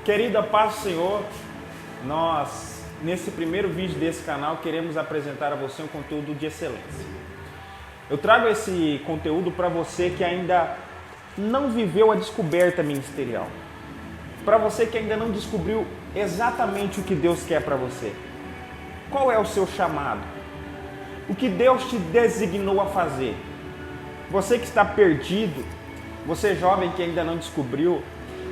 Querida paz do Senhor, nós, nesse primeiro vídeo desse canal, queremos apresentar a você um conteúdo de excelência. Eu trago esse conteúdo para você que ainda não viveu a descoberta ministerial. Para você que ainda não descobriu exatamente o que Deus quer para você. Qual é o seu chamado? O que Deus te designou a fazer? Você que está perdido, você jovem que ainda não descobriu,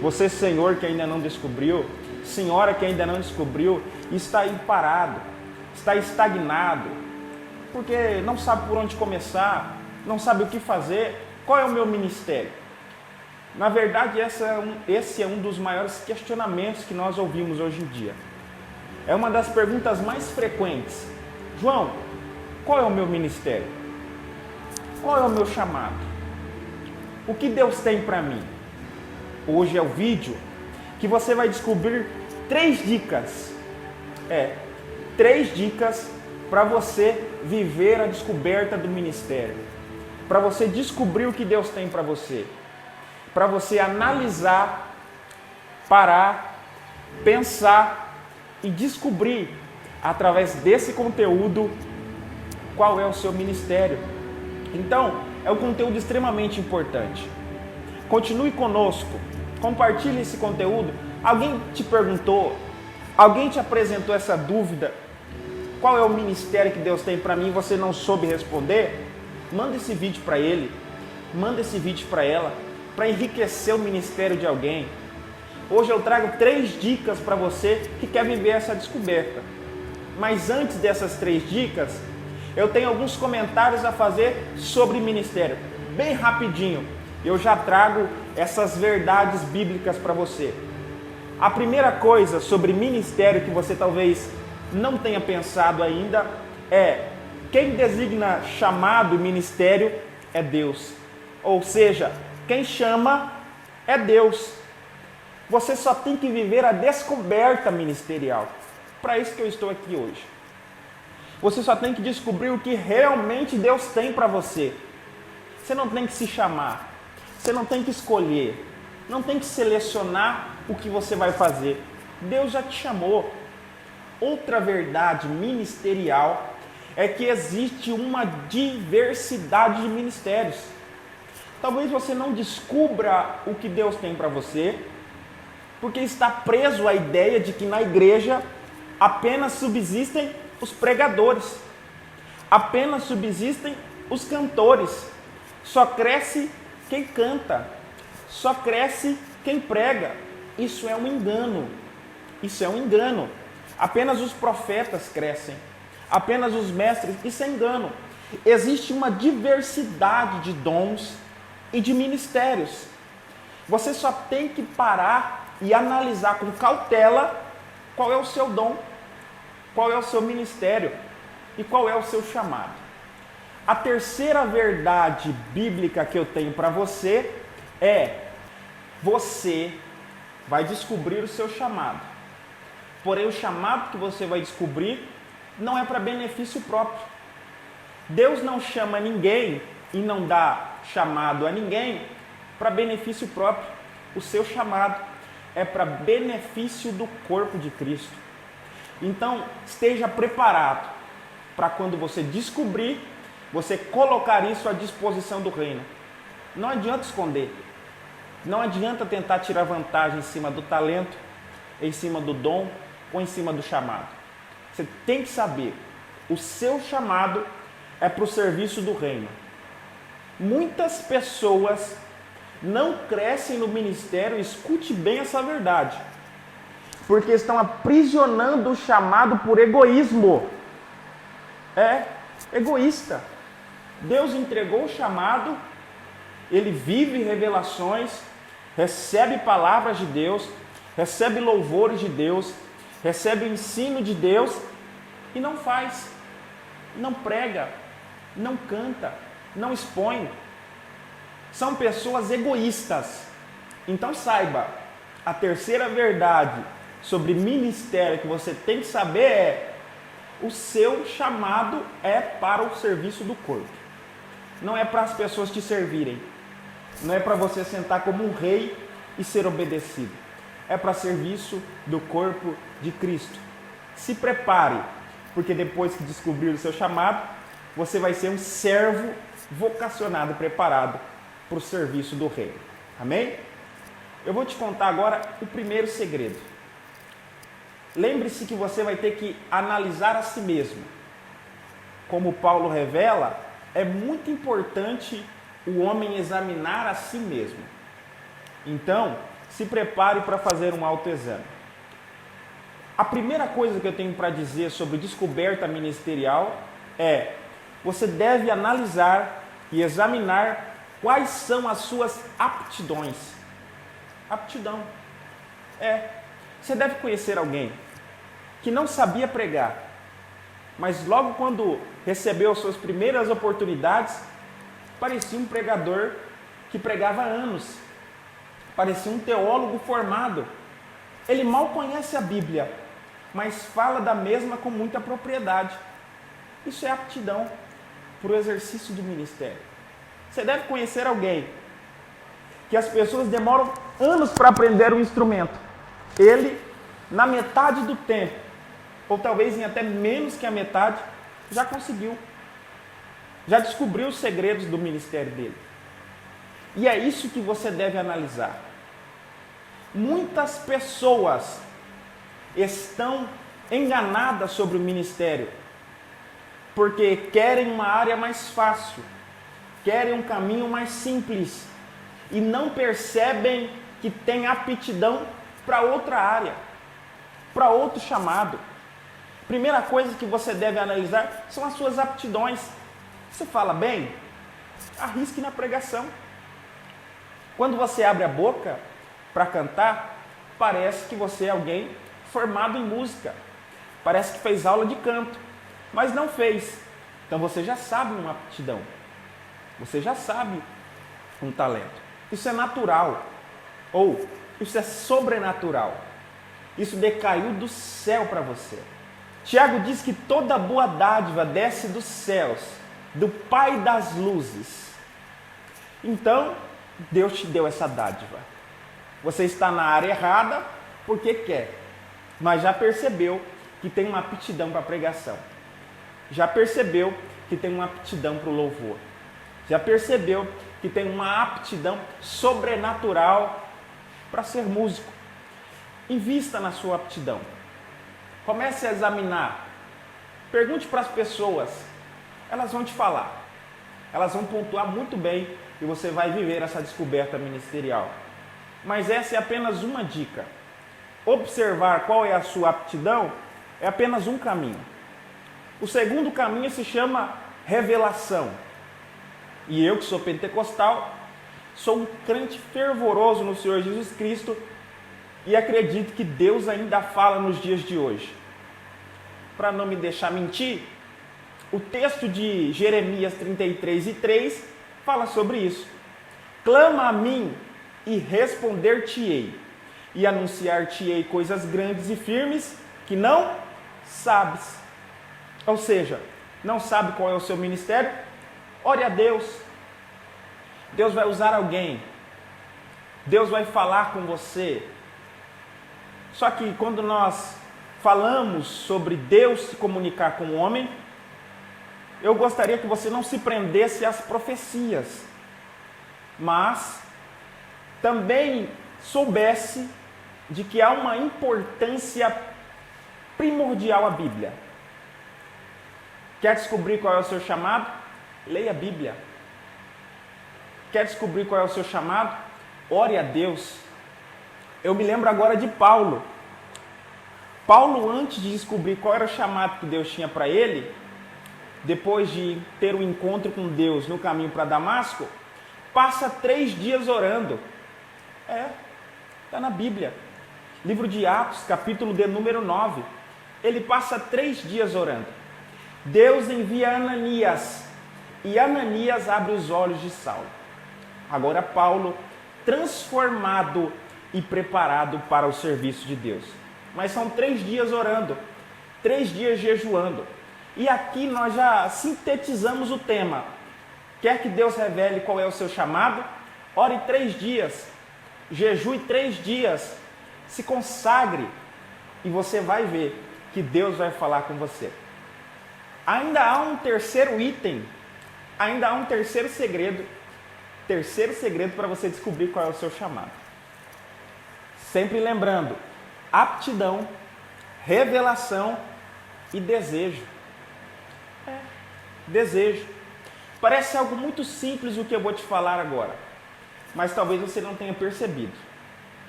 você senhor que ainda não descobriu, senhora que ainda não descobriu, está aí parado, está estagnado, porque não sabe por onde começar, não sabe o que fazer. Qual é o meu ministério? Na verdade, esse é um dos maiores questionamentos que nós ouvimos hoje em dia. É uma das perguntas mais frequentes. João, qual é o meu ministério? Qual é o meu chamado? O que Deus tem para mim? Hoje é o vídeo que você vai descobrir 3 dicas. 3 dicas para você viver a descoberta do ministério. Para você descobrir o que Deus tem para você. Para você analisar, parar, pensar e descobrir, através desse conteúdo, qual é o seu ministério. Então, é um conteúdo extremamente importante. Continue conosco, compartilhe esse conteúdo. Alguém te perguntou, alguém te apresentou essa dúvida, qual é o ministério que Deus tem para mim e você não soube responder? Manda esse vídeo para ele, manda esse vídeo para ela, para enriquecer o ministério de alguém. Hoje eu trago 3 dicas para você que quer viver essa descoberta. Mas antes dessas 3 dicas, eu tenho alguns comentários a fazer sobre ministério. Bem rapidinho, eu já trago essas verdades bíblicas para você. A primeira coisa sobre ministério que você talvez não tenha pensado ainda é: quem designa chamado e ministério é Deus. Ou seja, quem chama é Deus. Você só tem que viver a descoberta ministerial. Para isso que eu estou aqui hoje. Você só tem que descobrir o que realmente Deus tem para você. Você não tem que se chamar. Você não tem que escolher. Não tem que selecionar o que você vai fazer. Deus já te chamou. Outra verdade ministerial é que existe uma diversidade de ministérios. Talvez você não descubra o que Deus tem para você, porque está preso à ideia de que na igreja apenas subsistem os pregadores, apenas subsistem os cantores, só cresce quem canta, só cresce quem prega. Isso é um engano, isso é um engano. Apenas os profetas crescem, apenas os mestres, isso é engano. Existe uma diversidade de dons e de ministérios. Você só tem que parar e analisar com cautela qual é o seu dom, qual é o seu ministério e qual é o seu chamado. A terceira verdade bíblica que eu tenho para você é: você vai descobrir o seu chamado. Porém, o chamado que você vai descobrir não é para benefício próprio. Deus não chama ninguém e não dá chamado a ninguém para benefício próprio. O seu chamado é para benefício do corpo de Cristo. Então, esteja preparado para quando você descobrir, você colocar isso à disposição do reino. Não adianta esconder. Não adianta tentar tirar vantagem em cima do talento, em cima do dom ou em cima do chamado. Você tem que saber, o seu chamado é para o serviço do reino. Muitas pessoas não crescem no ministério, escute bem essa verdade, porque estão aprisionando o chamado por egoísmo. É egoísta. Deus entregou o chamado, ele vive revelações, recebe palavras de Deus, recebe louvores de Deus, recebe o ensino de Deus e não faz, não prega, não canta, não expõe. São pessoas egoístas. Então saiba, a terceira verdade sobre ministério que você tem que saber é: o seu chamado é para o serviço do corpo. Não é para as pessoas te servirem. Não é para você sentar como um rei e ser obedecido. é para serviço do corpo de Cristo. Se prepare, porque depois que descobrir o seu chamado, você vai ser um servo vocacionado, preparado para o serviço do reino. Amém? Eu vou te contar agora o primeiro segredo. Lembre-se que você vai ter que analisar a si mesmo. Como Paulo revela, é muito importante o homem examinar a si mesmo. Então, se prepare para fazer um autoexame. A primeira coisa que eu tenho para dizer sobre descoberta ministerial é: você deve analisar e examinar quais são as suas aptidões. Aptidão. Você deve conhecer alguém que não sabia pregar, mas logo quando recebeu as suas primeiras oportunidades, parecia um pregador que pregava há anos. Parecia um teólogo formado. Ele mal conhece a Bíblia, mas fala da mesma com muita propriedade. Isso é aptidão para o exercício do ministério. Você deve conhecer alguém que as pessoas demoram anos para aprender um instrumento. Ele, na metade do tempo, ou talvez em até menos que a metade, já conseguiu. Já descobriu os segredos do ministério dele. E é isso que você deve analisar. Muitas pessoas estão enganadas sobre o ministério porque querem uma área mais fácil, querem um caminho mais simples e não percebem que tem aptidão para outra área, para outro chamado. Primeira coisa que você deve analisar são as suas aptidões. Você fala bem? Arrisque na pregação. Quando você abre a boca para cantar, parece que você é alguém formado em música. Parece que fez aula de canto, mas não fez. Então você já sabe uma aptidão. Você já sabe um talento. Isso é natural. Ou isso é sobrenatural. Isso decaiu do céu para você. Tiago diz que toda boa dádiva desce dos céus, do Pai das luzes. Então, Deus te deu essa dádiva. Você está na área errada porque quer, mas já percebeu que tem uma aptidão para a pregação. Já percebeu que tem uma aptidão para o louvor. Já percebeu que tem uma aptidão sobrenatural para ser músico. Invista na sua aptidão. Comece a examinar. Pergunte para as pessoas. Elas vão te falar. Elas vão pontuar muito bem e você vai viver essa descoberta ministerial. Mas essa é apenas uma dica. Observar qual é a sua aptidão é apenas um caminho. O segundo caminho se chama revelação. E eu, que sou pentecostal, sou um crente fervoroso no Senhor Jesus Cristo e acredito que Deus ainda fala nos dias de hoje. Para não me deixar mentir, o texto de Jeremias 33:3 fala sobre isso. Clama a mim e responder-te-ei, e anunciar-te-ei coisas grandes e firmes que não sabes. Ou seja, não sabe qual é o seu ministério? Ore a Deus. Deus vai usar alguém. Deus vai falar com você. Só que quando nós falamos sobre Deus se comunicar com o homem, eu gostaria que você não se prendesse às profecias, mas também soubesse de que há uma importância primordial à Bíblia. Quer descobrir qual é o seu chamado? Leia a Bíblia. Quer descobrir qual é o seu chamado? Ore a Deus. Eu me lembro agora de Paulo. Paulo, antes de descobrir qual era o chamado que Deus tinha para ele, depois de ter um encontro com Deus no caminho para Damasco, passa 3 dias orando. Está na Bíblia. Livro de Atos, capítulo de número 9. Ele passa 3 dias orando. Deus envia Ananias, e Ananias abre os olhos de Saulo. Agora Paulo, transformado e preparado para o serviço de Deus. Mas são 3 dias orando, 3 dias jejuando. E aqui nós já sintetizamos o tema. Quer que Deus revele qual é o seu chamado? Ore 3 dias, jejue 3 dias, Se consagre e você vai ver que Deus vai falar com você. Ainda há um terceiro item, ainda há um terceiro segredo para você descobrir qual é o seu chamado. Sempre lembrando, aptidão, revelação e desejo. Desejo. Parece algo muito simples o que eu vou te falar agora, mas talvez você não tenha percebido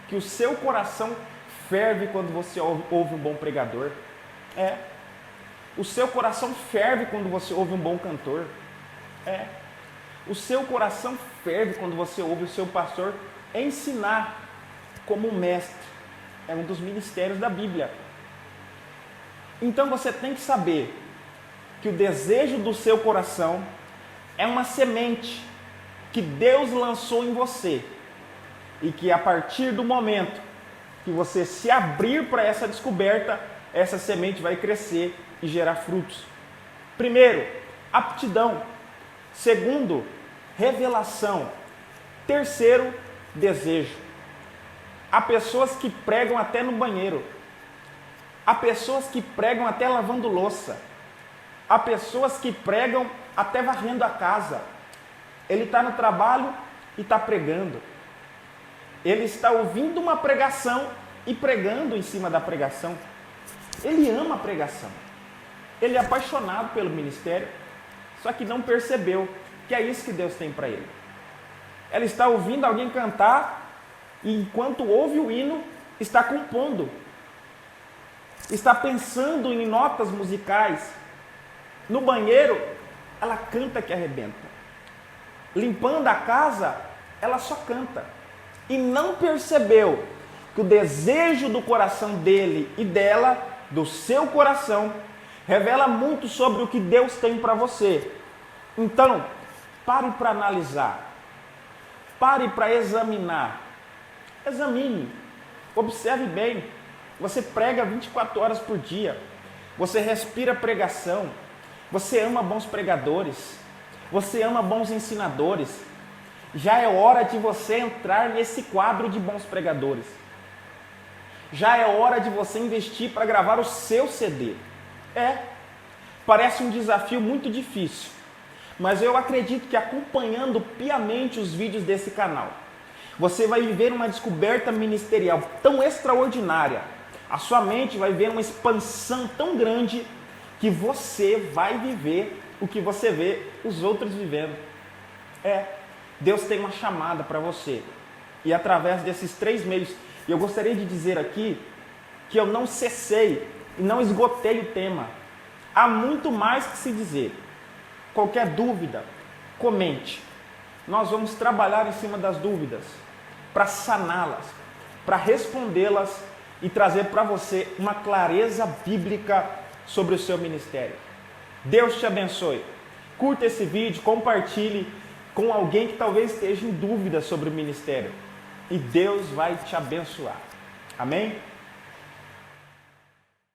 que o seu coração ferve quando você ouve um bom pregador. O seu coração ferve quando você ouve um bom cantor. O seu coração ferve quando você ouve o seu pastor ensinar como um mestre. É um dos ministérios da Bíblia. Então você tem que saber que o desejo do seu coração é uma semente que Deus lançou em você e que a partir do momento que você se abrir para essa descoberta, essa semente vai crescer e gerar frutos. Primeiro, aptidão. Segundo, revelação. Terceiro, desejo. Há pessoas que pregam até no banheiro. Há pessoas que pregam até lavando louça. Há pessoas que pregam até varrendo a casa. Ele está no trabalho e está pregando. Ele está ouvindo uma pregação e pregando em cima da pregação. Ele ama a pregação. Ele é apaixonado pelo ministério, só que não percebeu que é isso que Deus tem para ele. Ele está ouvindo alguém cantar e enquanto ouve o hino, está compondo. Está pensando em notas musicais. No banheiro, ela canta que arrebenta. Limpando a casa, ela só canta. E não percebeu que o desejo do coração dele e dela, do seu coração, revela muito sobre o que Deus tem para você. Então, pare para analisar. Pare para examinar. Examine. Observe bem. Você prega 24 horas por dia. Você respira pregação. Você ama bons pregadores. Você ama bons ensinadores. Já é hora de você entrar nesse quadro de bons pregadores. Já é hora de você investir para gravar o seu CD. Parece um desafio muito difícil, mas eu acredito que acompanhando piamente os vídeos desse canal, você vai viver uma descoberta ministerial tão extraordinária, a sua mente vai ver uma expansão tão grande que você vai viver o que você vê os outros vivendo. Deus tem uma chamada para você. E através desses 3 meios, eu gostaria de dizer aqui que eu não cessei e não esgotei o tema. Há muito mais que se dizer. Qualquer dúvida, comente. Nós vamos trabalhar em cima das dúvidas, para saná-las, para respondê-las e trazer para você uma clareza bíblica sobre o seu ministério. Deus te abençoe. Curta esse vídeo, compartilhe com alguém que talvez esteja em dúvida sobre o ministério. E Deus vai te abençoar. Amém?